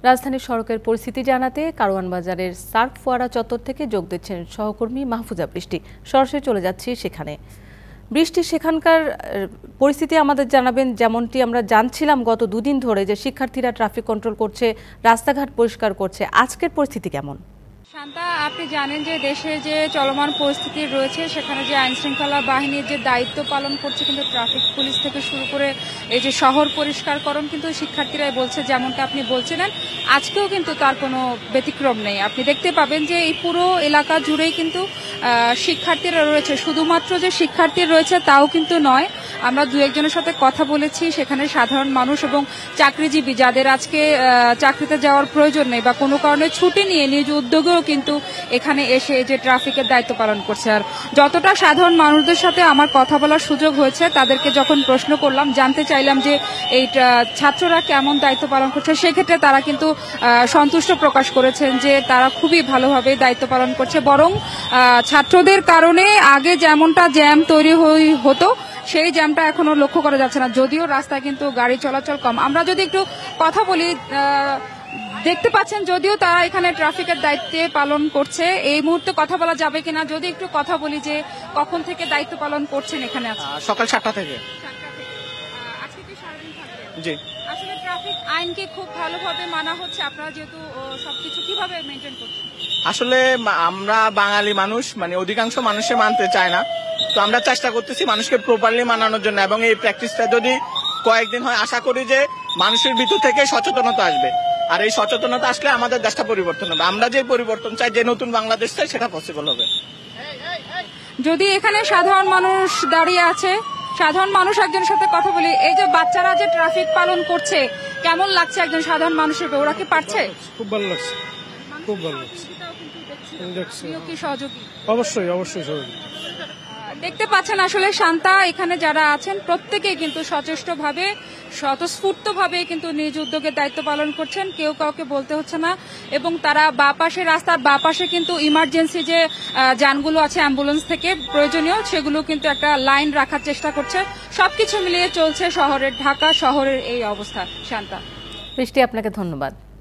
রাজধানীর সড়কের পরিস্থিতি জানাতে কারওয়ান বাজারের সার্ক ফোয়ারা চত্বর থেকে যোগ দিচ্ছেন সহকর্মী মাহফুজা বৃষ্টি। সরাসরি চলে যাচ্ছি সেখানে। বৃষ্টি, সেখানকার পরিস্থিতি আমাদের জানাবেন। যেমনটি আমরা জানছিলাম গত দুদিন ধরে যে শিক্ষার্থীরা ট্রাফিক কন্ট্রোল করছে, রাস্তাঘাট পরিষ্কার করছে, আজকের পরিস্থিতি কেমন? শান্তা, আপনি জানেন যে দেশে যে চলমান পরিস্থিতি রয়েছে সেখানে যে আইনশৃঙ্খলা বাহিনীর যে দায়িত্ব পালন করছে কিন্তু ট্রাফিক পুলিশ থেকে শুরু করে এই যে শহর পরিষ্কারকরণ কিন্তু শিক্ষার্থীরাই বলছে, যেমনটা আপনি বলছিলেন আজকেও কিন্তু তার কোনো ব্যতিক্রম নেই। আপনি দেখতে পাবেন যে এই পুরো এলাকা জুড়েই কিন্তু শিক্ষার্থীরা রয়েছে। শুধুমাত্র যে শিক্ষার্থী রয়েছে তাও কিন্তু নয়, আমরা দু একজনের সাথে কথা বলেছি, সেখানে সাধারণ মানুষ এবং চাকরিজীবী যাদের আজকে চাকরিতে যাওয়ার প্রয়োজন নেই বা কোনো কারণে ছুটি নিয়ে নিজ উদ্যোগেও কিন্তু এখানে এসে যে ট্রাফিকের দায়িত্ব পালন করছে। আর যতটা সাধারণ মানুষদের সাথে আমার কথা বলার সুযোগ হয়েছে, তাদেরকে যখন প্রশ্ন করলাম, জানতে চাইলাম যে এই ছাত্ররা কেমন দায়িত্ব পালন করছে, সেক্ষেত্রে তারা কিন্তু সন্তুষ্ট প্রকাশ করেছেন যে তারা খুবই ভালোভাবে দায়িত্ব পালন করছে। বরং ছাত্রদের কারণে আগে যেমনটা জ্যাম তৈরি হতো সেই জ্যামটা এখনো লক্ষ্য করা যাচ্ছে না, যদিও রাস্তায় কিন্তু গাড়ি চলাচল কম। আমরা যদি একটু কথা বলি, দেখতে পাচ্ছেন যদিও তারা এখানে ট্রাফিকের দায়িত্বে পালন করছে। এই মুহূর্তে কথা বলা যাবে কিনা যদি একটু কথা বলি যে কখন থেকে দায়িত্ব পালন করছেন এখানে? সকাল 7টা থেকে। আজকে কি সারাদিন থাকবে? জি। আসলে ট্রাফিক আইনকে খুব ভালোভাবে মানা হচ্ছে, আপনারা যেহেতু সবকিছু কিভাবে মেনটেন করছেন? আসলে আমরা বাঙালি মানুষ, মানে অধিকাংশ মানুষে মানতে চায় না, তো আমরা চেষ্টা করতেছি মানুষকে প্রপারলি মানানোর জন্য। এবং এই প্র্যাকটিসটা যদি কয়েকদিন হয়, আশা করি যে মানুষের ভিতর থেকে সচেতনতা আসবে। আর এই সচেতনতা আসলে আমাদের দেশটা পরিবর্তন হবে। আমরা যে পরিবর্তন চাই, যে নতুন বাংলাদেশ চাই, সেটা পসিবল হবে। যদি এখানে সাধারণ মানুষ দাঁড়িয়ে আছে, সাধারণ মানুষ একজনের সাথে কথা বলি। এই যে বাচ্চারা যে ট্রাফিক পালন করছে, কেমন লাগছে একজন সাধারণ মানুষের? ওরা কি পারছে? খুব ভালো লাগছে, খুব ভালো লাগছে। কি সহযোগী? অবশ্যই অবশ্যই সহযোগী। দেখতে পাচ্ছেন আসলে শান্তা, এখানে যারা আছেন প্রত্যেকেই কিন্তু সচেষ্টভাবে স্বতঃস্ফূর্তভাবে কিন্তু নিজ উদ্যোগে দায়িত্ব পালন করছেন, কেউ কাউকে বলতে হচ্ছে না। এবং তারা বাপাশে, রাস্তার বাপাশে কিন্তু ইমার্জেন্সি যে যানগুলো আছে অ্যাম্বুলেন্স থেকে প্রয়োজনীয়, সেগুলো কিন্তু একটা লাইন রাখার চেষ্টা করছে। সবকিছু মিলিয়ে চলছে ঢাকা শহরের এই অবস্থা। শান্তা, বৃষ্টি, আপনাকে ধন্যবাদ।